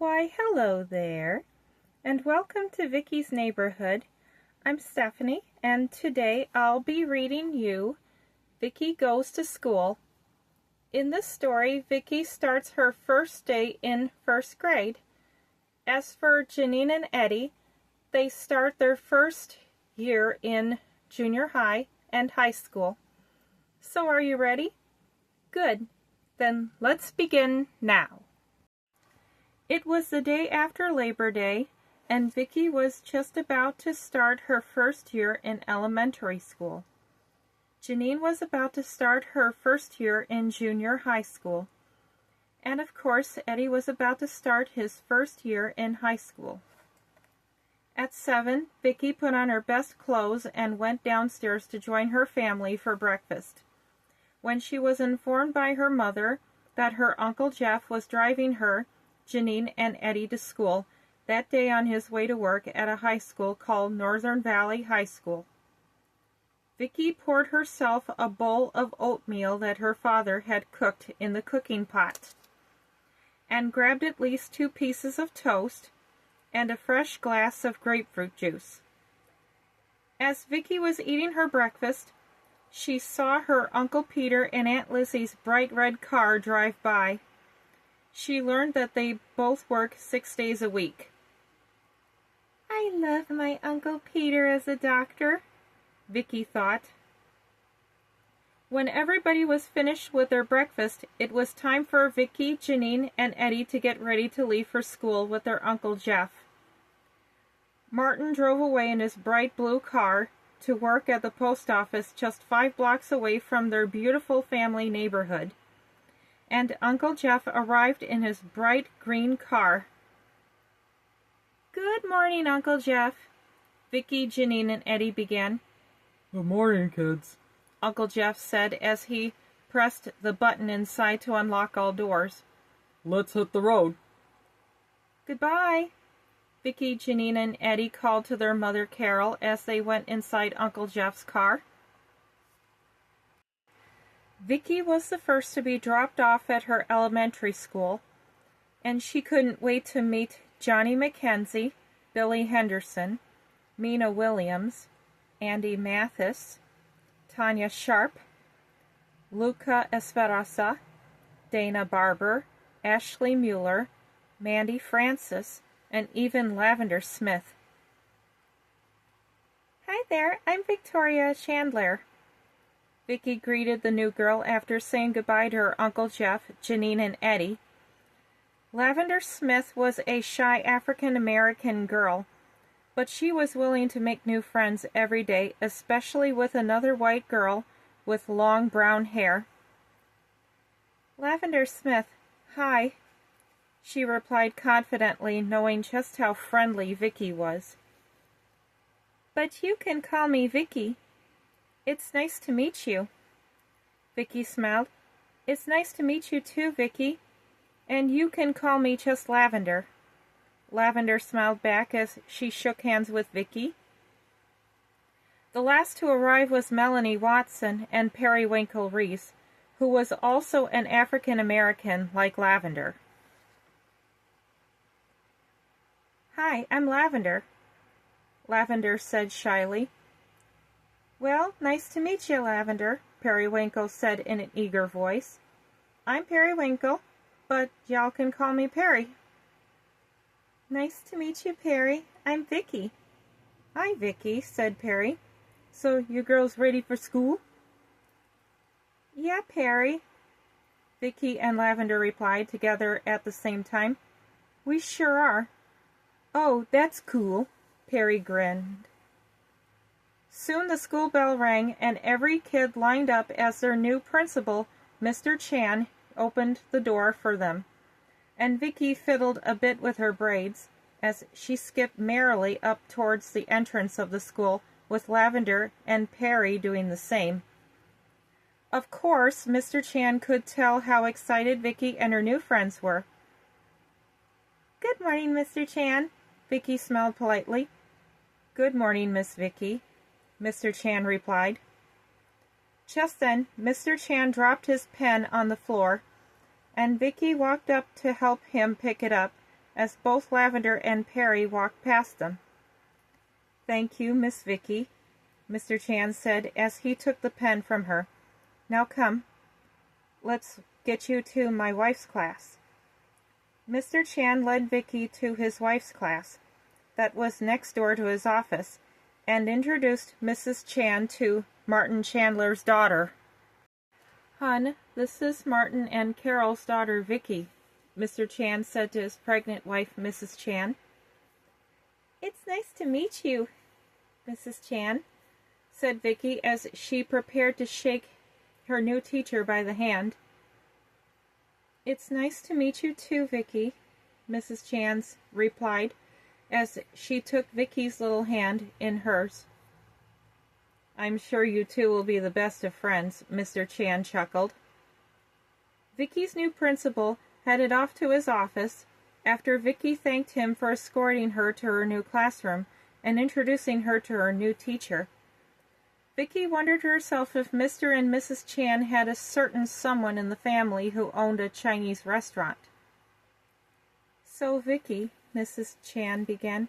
Why, hello there, and welcome to Vicky's Neighborhood. I'm Stephanie, and today I'll be reading you Vicky Goes to School. In this story, Vicky starts her first day in first grade. As for Janine and Eddie, they start their first year in junior high and high school. So are you ready? Good. Then let's begin now. It was the day after Labor Day, and Vicky was just about to start her first year in elementary school. Janine was about to start her first year in junior high school. And of course, Eddie was about to start his first year in high school. At 7, Vicky put on her best clothes and went downstairs to join her family for breakfast. When she was informed by her mother that her Uncle Jeff was driving her, Janine, and Eddie to school that day on his way to work at a high school called Northern Valley High School, Vicky poured herself a bowl of oatmeal that her father had cooked in the cooking pot, and grabbed at least 2 pieces of toast and a fresh glass of grapefruit juice. As Vicky was eating her breakfast, she saw her Uncle Peter and Aunt Lizzie's bright red car drive by. She learned that they both work 6 days a week. I love my Uncle Peter as a doctor, Vicky thought. When everybody was finished with their breakfast, it was time for Vicky, Janine, and Eddie to get ready to leave for school with their Uncle Jeff. Martin drove away in his bright blue car to work at the post office just 5 blocks away from their beautiful family neighborhood, and Uncle Jeff arrived in his bright green car. Good morning, Uncle Jeff, Vicky, Janine, and Eddie began. Good morning, kids, Uncle Jeff said as he pressed the button inside to unlock all doors. Let's hit the road. Goodbye, Vicky, Janine, and Eddie called to their mother Carol as they went inside Uncle Jeff's car. Vicky was the first to be dropped off at her elementary school, and she couldn't wait to meet Johnny McKenzie, Billy Henderson, Mina Williams, Andy Mathis, Tanya Sharp, Luca Esperanza, Dana Barber, Ashley Mueller, Mandy Francis, and even Lavender Smith. Hi there, I'm Victoria Chandler. Vicky greeted the new girl after saying goodbye to her Uncle Jeff, Janine, and Eddie. Lavender Smith was a shy African-American girl, but she was willing to make new friends every day, especially with another white girl with long brown hair. Lavender Smith, hi, she replied confidently, knowing just how friendly Vicky was. But you can call me Vicky. It's nice to meet you. Vicky smiled. It's nice to meet you too, Vicky. And you can call me just Lavender. Lavender smiled back as she shook hands with Vicky. The last to arrive was Melanie Watson and Periwinkle Reese, who was also an African American like Lavender. Hi, I'm Lavender, Lavender said shyly. Well, nice to meet you, Lavender, Periwinkle said in an eager voice. I'm Periwinkle, but y'all can call me Perry. Nice to meet you, Perry. I'm Vicky. Hi, Vicky, said Perry. So you girls ready for school? Yeah, Perry, Vicky and Lavender replied together at the same time. We sure are. Oh, that's cool, Perry grinned. Soon the school bell rang, and every kid lined up as their new principal, Mr. Chan, opened the door for them. And Vicky fiddled a bit with her braids as she skipped merrily up towards the entrance of the school, with Lavender and Perry doing the same. Of course, Mr. Chan could tell how excited Vicky and her new friends were. Good morning, Mr. Chan, Vicky smiled politely. Good morning, Miss Vicky, Mr. Chan replied. Just then, Mr. Chan dropped his pen on the floor, and Vicki walked up to help him pick it up, as both Lavender and Perry walked past them. "Thank you, Miss Vicki," Mr. Chan said as he took the pen from her. "Now come, let's get you to my wife's class." Mr. Chan led Vicki to his wife's class, that was next door to his office, and introduced Mrs. Chan to Martin Chandler's daughter. "Hun, this is Martin and Carol's daughter, Vicki," Mr. Chan said to his pregnant wife, Mrs. Chan. "It's nice to meet you, Mrs. Chan," said Vicki as she prepared to shake her new teacher by the hand. "It's nice to meet you too, Vicki," Mrs. Chan replied as she took Vicki's little hand in hers. "I'm sure you two will be the best of friends," Mr. Chan chuckled. Vicki's new principal headed off to his office after Vicki thanked him for escorting her to her new classroom and introducing her to her new teacher. Vicki wondered herself if Mr. and Mrs. Chan had a certain someone in the family who owned a Chinese restaurant. "So, Vicki," Mrs. Chan began,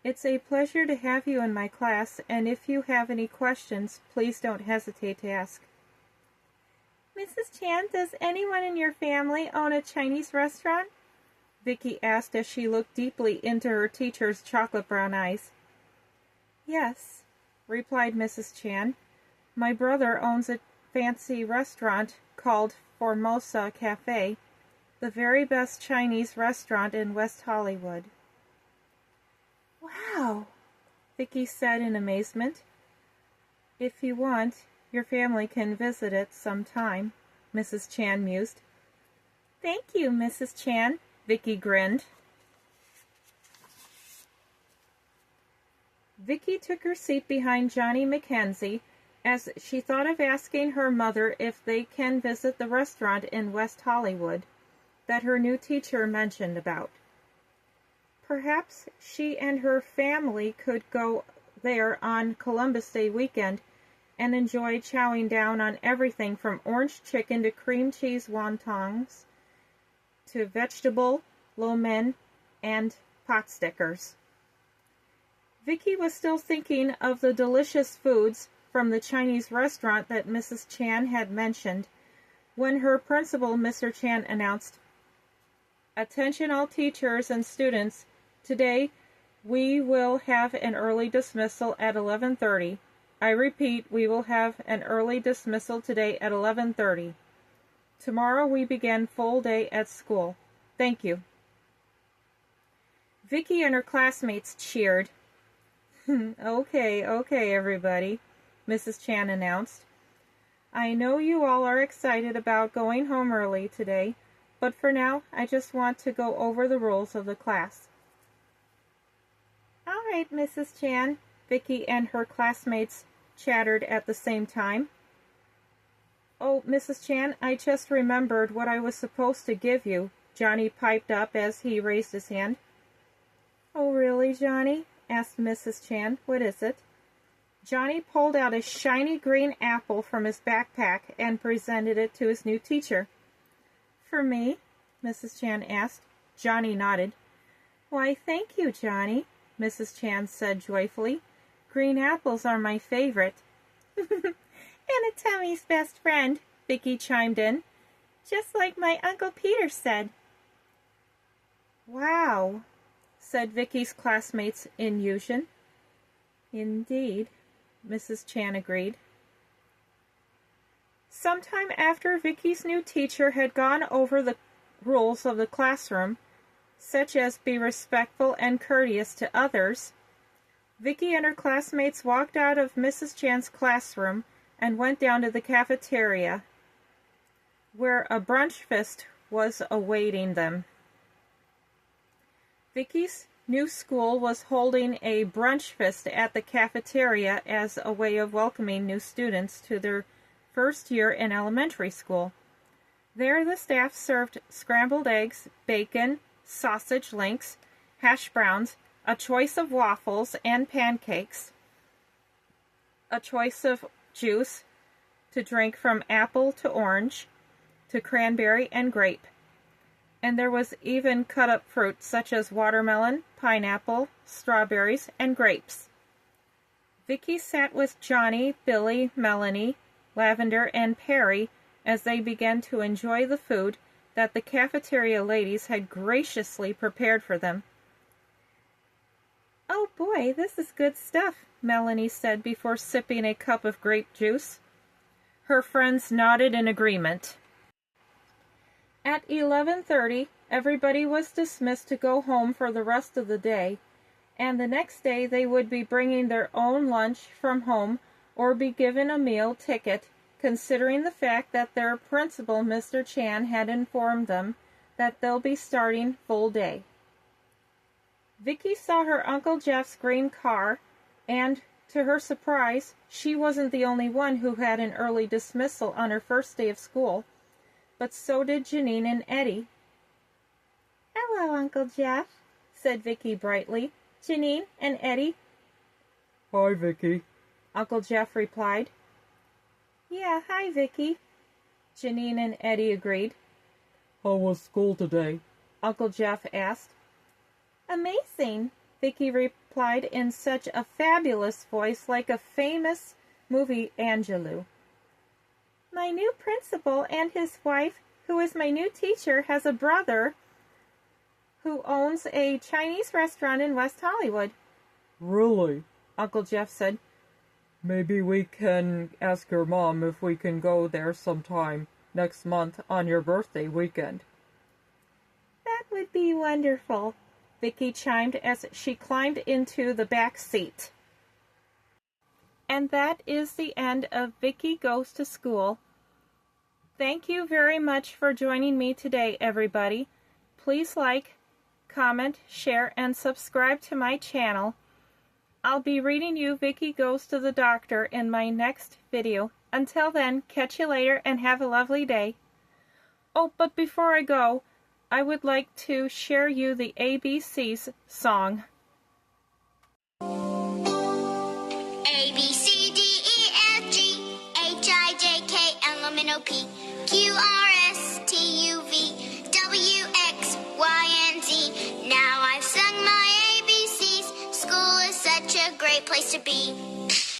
"it's a pleasure to have you in my class, and if you have any questions, please don't hesitate to ask." "Mrs. Chan, does anyone in your family own a Chinese restaurant?" Vicki asked as she looked deeply into her teacher's chocolate brown eyes. "Yes," replied Mrs. Chan. "My brother owns a fancy restaurant called Formosa Cafe, the very best Chinese restaurant in West Hollywood." "Wow," Vicki said in amazement. "If you want, your family can visit it sometime," Mrs. Chan mused. "Thank you, Mrs. Chan," Vicki grinned. Vicki took her seat behind Johnny Mackenzie as she thought of asking her mother if they can visit the restaurant in West Hollywood that her new teacher mentioned about. Perhaps she and her family could go there on Columbus Day weekend and enjoy chowing down on everything from orange chicken to cream cheese wontons to vegetable lo mein and pot stickers. Vicki was still thinking of the delicious foods from the Chinese restaurant that Mrs. Chan had mentioned when her principal, Mr. Chan, announced, "Attention all teachers and students, today we will have an early dismissal at 11:30. I repeat, we will have an early dismissal today at 11:30. Tomorrow we begin full day at school. Thank you." Vicki and her classmates cheered. Okay, everybody," Mrs. Chan announced. "I know you all are excited about going home early today, but for now, I just want to go over the rules of the class." "All right, Mrs. Chan," Vicki and her classmates chattered at the same time. "Oh, Mrs. Chan, I just remembered what I was supposed to give you," Johnny piped up as he raised his hand. "Oh, really, Johnny?" asked Mrs. Chan. "What is it?" Johnny pulled out a shiny green apple from his backpack and presented it to his new teacher. "For me?" Mrs. Chan asked. Johnny nodded. "Why, thank you, Johnny," Mrs. Chan said joyfully. "Green apples are my favorite." "And a tummy's best friend," Vicki chimed in. "Just like my Uncle Peter said." "Wow," said Vicki's classmates in unison. "Indeed," Mrs. Chan agreed. Sometime after Vicki's new teacher had gone over the rules of the classroom, such as be respectful and courteous to others, Vicki and her classmates walked out of Mrs. Chan's classroom and went down to the cafeteria, where a brunch feast was awaiting them. Vicki's new school was holding a brunch feast at the cafeteria as a way of welcoming new students to their first year in elementary school. There the staff served scrambled eggs, bacon, sausage links, hash browns, a choice of waffles and pancakes, a choice of juice to drink from apple to orange to cranberry and grape. and there was even cut-up fruit such as watermelon, pineapple, strawberries, and grapes. Vicki sat with Johnny, Billy, Melanie, Lavender, and Perry as they began to enjoy the food that the cafeteria ladies had graciously prepared for them. "Oh boy, this is good stuff," Melanie said before sipping a cup of grape juice. Her friends nodded in agreement. At 11:30, everybody was dismissed to go home for the rest of the day, and the next day they would be bringing their own lunch from home or be given a meal ticket, considering the fact that their principal, Mr. Chan, had informed them that they'll be starting full day. Vicki saw her Uncle Jeff's green car, and to her surprise, she wasn't the only one who had an early dismissal on her first day of school, but so did Janine and Eddie. "Hello, Uncle Jeff," said Vicki brightly. "Janine and Eddie." Hi, Vicki. Uncle Jeff replied. "Yeah, hi, Vicki," Janine and Eddie agreed. How was school today? Uncle Jeff asked. "Amazing," Vicki replied in such a fabulous voice, like a famous movie angelou. "My new principal and his wife, who is my new teacher, has a brother who owns a Chinese restaurant in West Hollywood." Really? Uncle Jeff said. Maybe we can ask your mom if we can go there sometime next month on your birthday weekend. "That would be wonderful," Vicki chimed as she climbed into the back seat. And that is the end of Vicki Goes to School. Thank you very much for joining me today, everybody. Please like, comment, share, and subscribe to my channel. I'll be reading you Vicki Goes to the Doctor in my next video. Until then, catch you later and have a lovely day. Oh, but before I go, I would like to share you the ABC's song. A, B, C, D, E, F, G, H, I, J, K, L, M, N, O, P, Q, R, S, T, U, V, W, X, Y, and Z. Now I've sung my ABCs. School is such a great place to be.